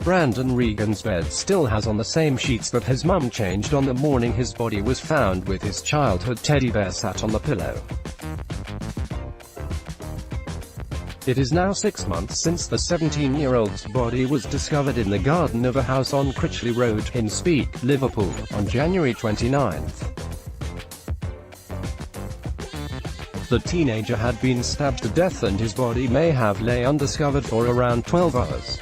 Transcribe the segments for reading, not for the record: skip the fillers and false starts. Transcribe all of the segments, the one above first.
Brandon Regan's bed still has on the same sheets that his mum changed on the morning his body was found, with his childhood teddy bear sat on the pillow. It is now 6 months since the 17-year-old's body was discovered in the garden of a house on Critchley Road, in Speke, Liverpool, on January 29th. The teenager had been stabbed to death and his body may have lay undiscovered for around 12 hours.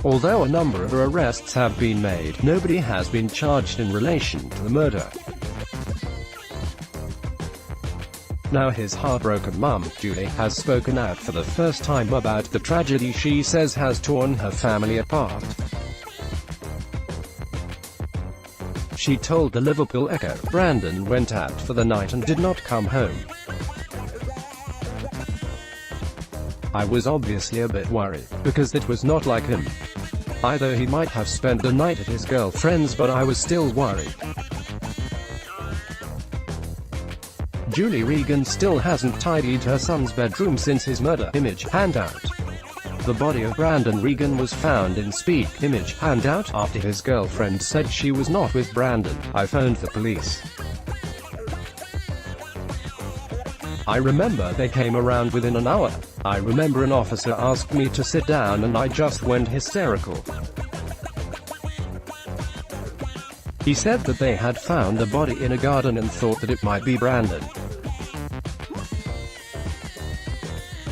Although a number of arrests have been made, nobody has been charged in relation to the murder. Now his heartbroken mum, Julie, has spoken out for the first time about the tragedy she says has torn her family apart. She told the Liverpool Echo, "Brandon went out for the night and did not come home. I was obviously a bit worried, because it was not like him. Either he might have spent the night at his girlfriend's, but I was still worried." Julie Regan still hasn't tidied her son's bedroom since his murder. Image handout. The body of Brandon Regan was found in Speke. Image handout. After his girlfriend said she was not with Brandon, I phoned the police. I remember they came around within an hour. I remember an officer asked me to sit down and I just went hysterical. He said that they had found a body in a garden and thought that it might be Brandon.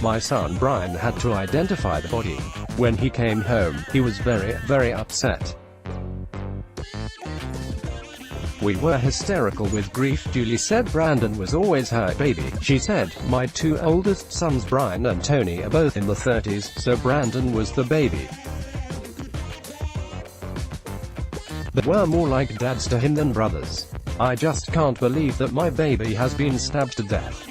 My son Brian had to identify the body. When he came home, he was very upset. We were hysterical with grief. Julie said Brandon was always her baby. She said, "My two oldest sons Brian and Tony are both in the 30s, so Brandon was the baby. They were more like dads to him than brothers. I just can't believe that my baby has been stabbed to death.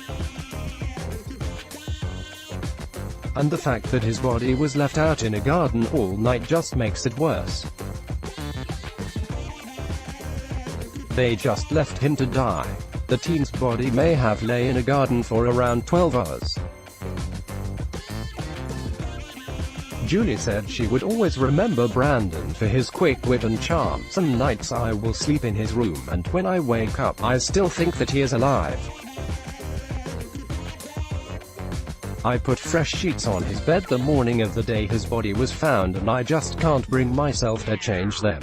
And the fact that his body was left out in a garden all night just makes it worse. They just left him to die. The teen's body may have lay in a garden for around 12 hours. Julie said she would always remember Brandon for his quick wit and charm. Some nights I will sleep in his room and when I wake up, I still think that he is alive. I put fresh sheets on his bed the morning of the day his body was found and I just can't bring myself to change them.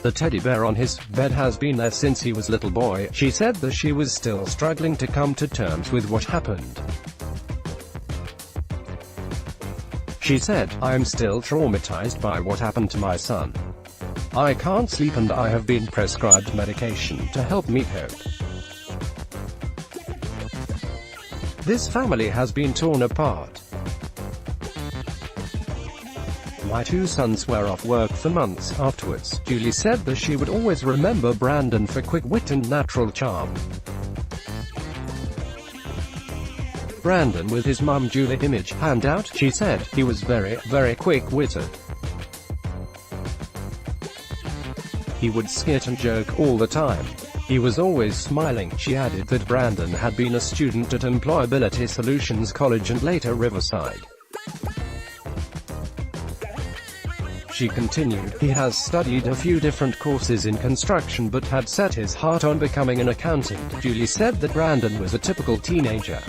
The teddy bear on his bed has been there since he was a little boy." She said that she was still struggling to come to terms with what happened. She said, "I am still traumatized by what happened to my son. I can't sleep and I have been prescribed medication to help me cope. This family has been torn apart. My two sons were off work for months afterwards." Julie said that she would always remember Brandon for quick wit and natural charm. Brandon with his mum Julie. Image handout. She said, "He was very quick-witted. He would skit and joke all the time. He was always smiling." She added that Brandon had been a student at Employability Solutions College and later Riverside. She continued, "He has studied a few different courses in construction but had set his heart on becoming an accountant." Julie said that Brandon was a typical teenager.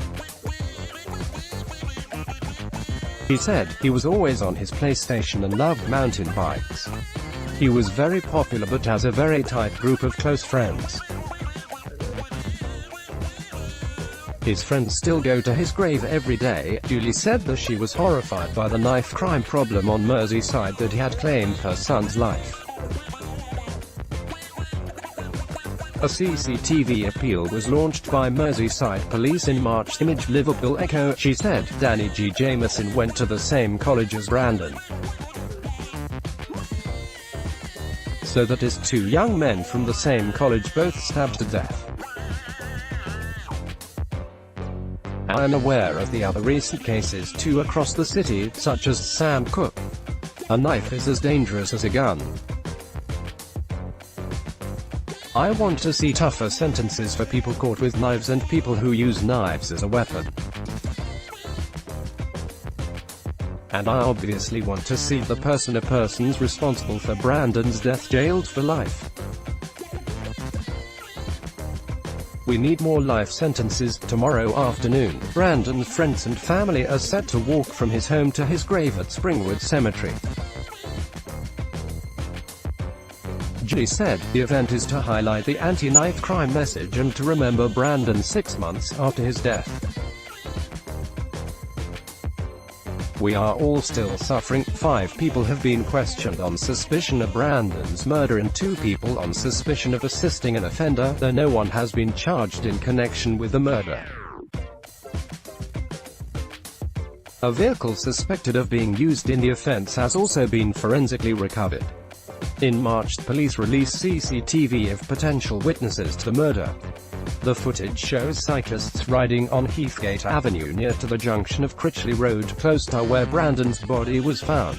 He said, "He was always on his PlayStation and loved mountain bikes. He was very popular but has a very tight group of close friends. His friends still go to his grave every day." Julie said that she was horrified by the knife crime problem on Merseyside that had claimed her son's life. A CCTV appeal was launched by Merseyside Police in March. Image Liverpool Echo. She said, "Danny G. Jameson went to the same college as Brandon. So that is two young men from the same college both stabbed to death. I am aware of the other recent cases too across the city, such as Sam Cooke. A knife is as dangerous as a gun. I want to see tougher sentences for people caught with knives and people who use knives as a weapon." And I obviously want to see the person or persons responsible for Brandon's death jailed for life. We need more life sentences. Tomorrow afternoon, Brandon's friends and family are set to walk from his home to his grave at Springwood Cemetery. Julie said, the event is to highlight the anti-knife crime message and to remember Brandon 6 months after his death. We are all still suffering. 5 people have been questioned on suspicion of Brandon's murder and 2 people on suspicion of assisting an offender, though no one has been charged in connection with the murder. A vehicle suspected of being used in the offense has also been forensically recovered. In March, police released CCTV of potential witnesses to the murder. The footage shows cyclists riding on Heathgate Avenue near to the junction of Critchley Road, close to where Brandon's body was found.